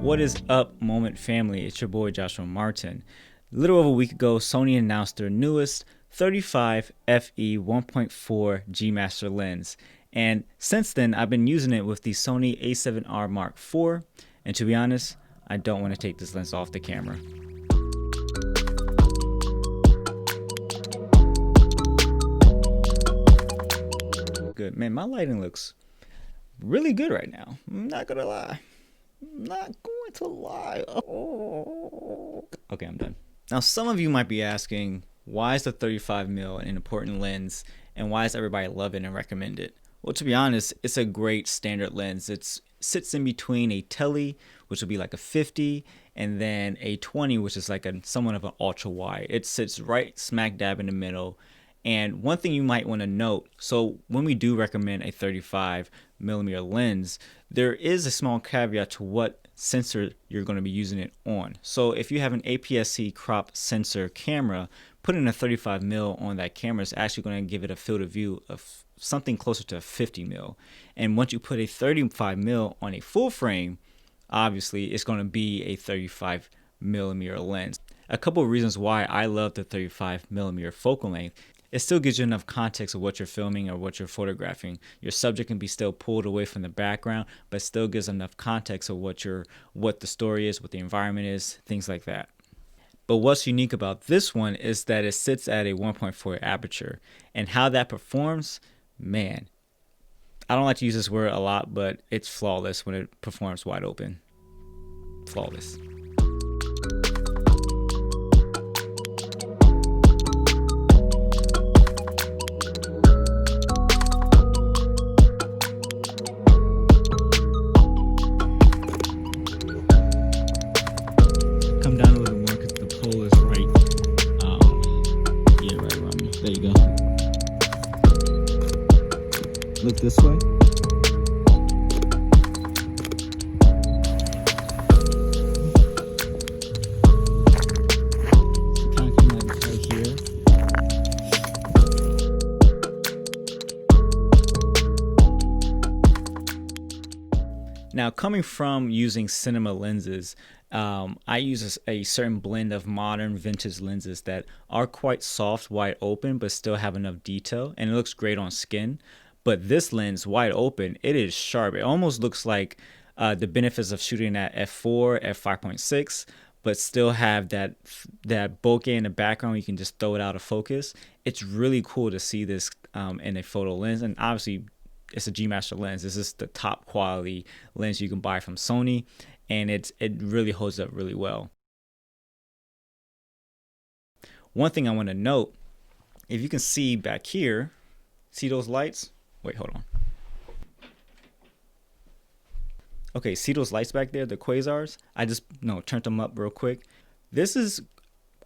What is up, Moment family? It's your boy Joshua Martin. A little over a week ago, Sony announced their newest 35 FE 1.4 G Master lens. And since then, I've been using it with the Sony A7R Mark IV. And to be honest, I don't want to take this lens off the camera. Good. Man, my lighting looks really good right now. I'm not gonna lie. Oh. Okay, I'm done. Now, some of you might be asking, why is the 35mm an important lens and why does everybody love it and recommend it? Well, to be honest, it's a great standard lens. It sits in between a tele, which would be like a 50, and then a 20, which is like somewhat of an ultra wide. It sits right smack dab in the middle. And one thing you might want to note, so when we do recommend a 35mm lens, there is a small caveat to what sensor you're going to be using it on. So if you have an APSC crop sensor camera, putting a 35mm on that camera is actually going to give it a field of view of something closer to 50mm. And once you put a 35mm on a full frame, obviously it's going to be a 35mm lens. A couple of reasons why I love the 35mm focal length. It still gives you enough context of what you're filming or what you're photographing. Your subject can be still pulled away from the background, but still gives enough context of what the story is, what the environment is, things like that. But what's unique about this one is that it sits at a 1.4 aperture, and how that performs, man, I don't like to use this word a lot, but it's flawless when it performs wide open. Flawless. Come down a little more because the pole is right, yeah, right around me. There you go. Look this way. So kind of come like right here. Now, coming from using cinema lenses, I use a certain blend of modern vintage lenses that are quite soft, wide open, but still have enough detail, and it looks great on skin. But this lens, wide open, it is sharp. It almost looks like the benefits of shooting at f4, f5.6, but still have that bokeh in the background. You can just throw it out of focus. It's really cool to see this in a photo lens, and obviously it's a G Master lens. This is the top quality lens you can buy from Sony, and it really holds up really well. One thing I want to note, if you can see back here, see those lights? Wait, hold on. Okay, see those lights back there, the quasars? I just turned them up real quick. This is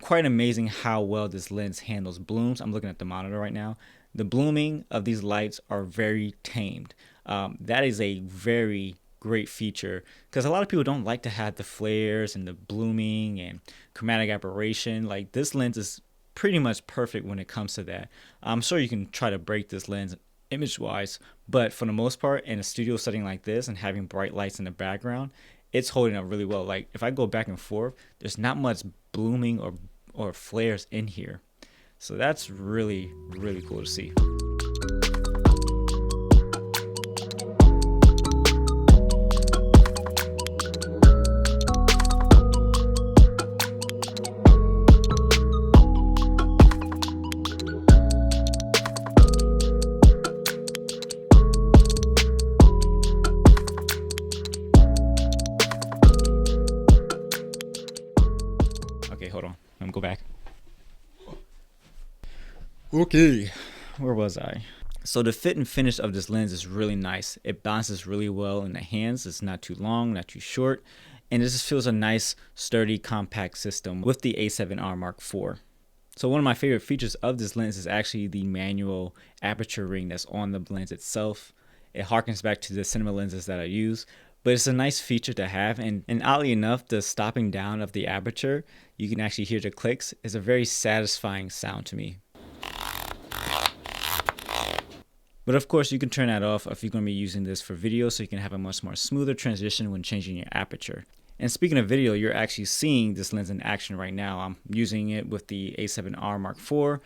quite amazing how well this lens handles blooms. I'm looking at the monitor right now. The blooming of these lights are very tamed. That is a very great feature because a lot of people don't like to have the flares and the blooming and chromatic aberration. Like, this lens is pretty much perfect when it comes to that. I'm sure you can try to break this lens image wise, but for the most part, in a studio setting like this and having bright lights in the background, it's holding up really well. Like, if I go back and forth, there's not much blooming or flares in here. So that's really, really cool to see. Okay, hold on. Let me go back. Okay, where was I? So the fit and finish of this lens is really nice. It bounces really well in the hands. It's not too long, not too short, and it just feels a nice, sturdy, compact system with the A7R Mark IV. So one of my favorite features of this lens is actually the manual aperture ring that's on the lens itself. It harkens back to the cinema lenses that I use, but it's a nice feature to have, and oddly enough, the stopping down of the aperture, you can actually hear the clicks, is a very satisfying sound to me. But of course, you can turn that off if you're going to be using this for video, so you can have a much more smoother transition when changing your aperture. And speaking of video, you're actually seeing this lens in action right now. I'm using it with the A7R Mark IV,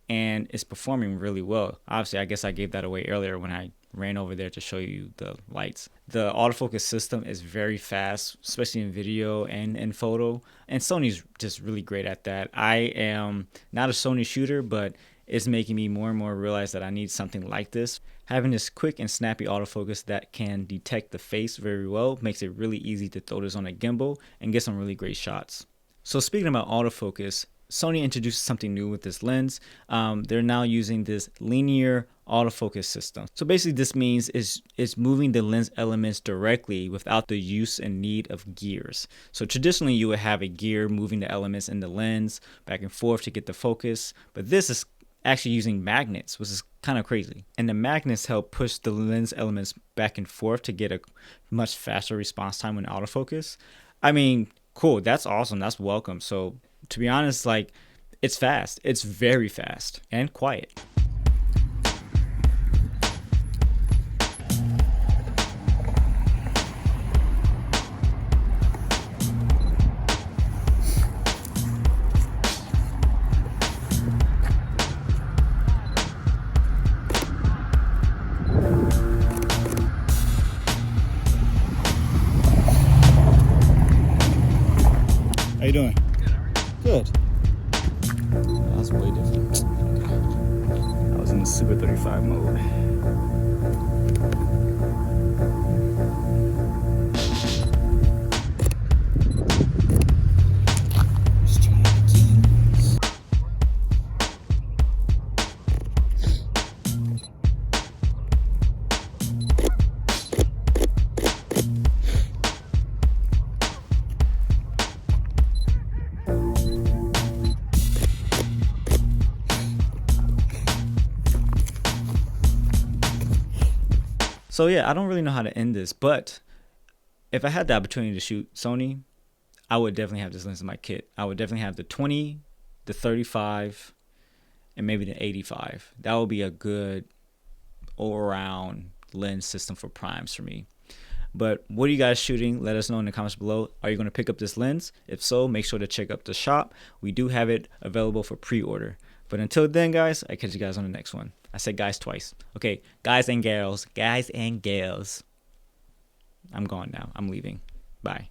and it's performing really well. Obviously, I guess I gave that away earlier when I ran over there to show you the lights. The autofocus system is very fast, especially in video and in photo, and Sony's just really great at that. I am not a Sony shooter, but it's making me more and more realize that I need something like this. Having this quick and snappy autofocus that can detect the face very well makes it really easy to throw this on a gimbal and get some really great shots. So speaking about autofocus, Sony introduced something new with this lens. They're now using this linear autofocus system. So basically this means it's moving the lens elements directly without the use and need of gears. So traditionally you would have a gear moving the elements in the lens back and forth to get the focus, but this is actually using magnets, which is kind of crazy. And the magnets help push the lens elements back and forth to get a much faster response time when autofocus. I mean, cool, that's awesome, that's welcome. So to be honest, like, it's fast. It's very fast and quiet. How you doing? Good. That's way different. I was in the Super 35 mode. So yeah, I don't really know how to end this, but if I had the opportunity to shoot Sony, I would definitely have this lens in my kit. I would definitely have the 20, the 35, and maybe the 85. That would be a good all-around lens system for primes for me. But what are you guys shooting? Let us know in the comments below. Are you going to pick up this lens? If so, make sure to check out the shop. We do have it available for pre-order. But until then, guys, I catch you guys on the next one. I said guys twice. Okay, guys and gals. I'm gone now. I'm leaving. Bye.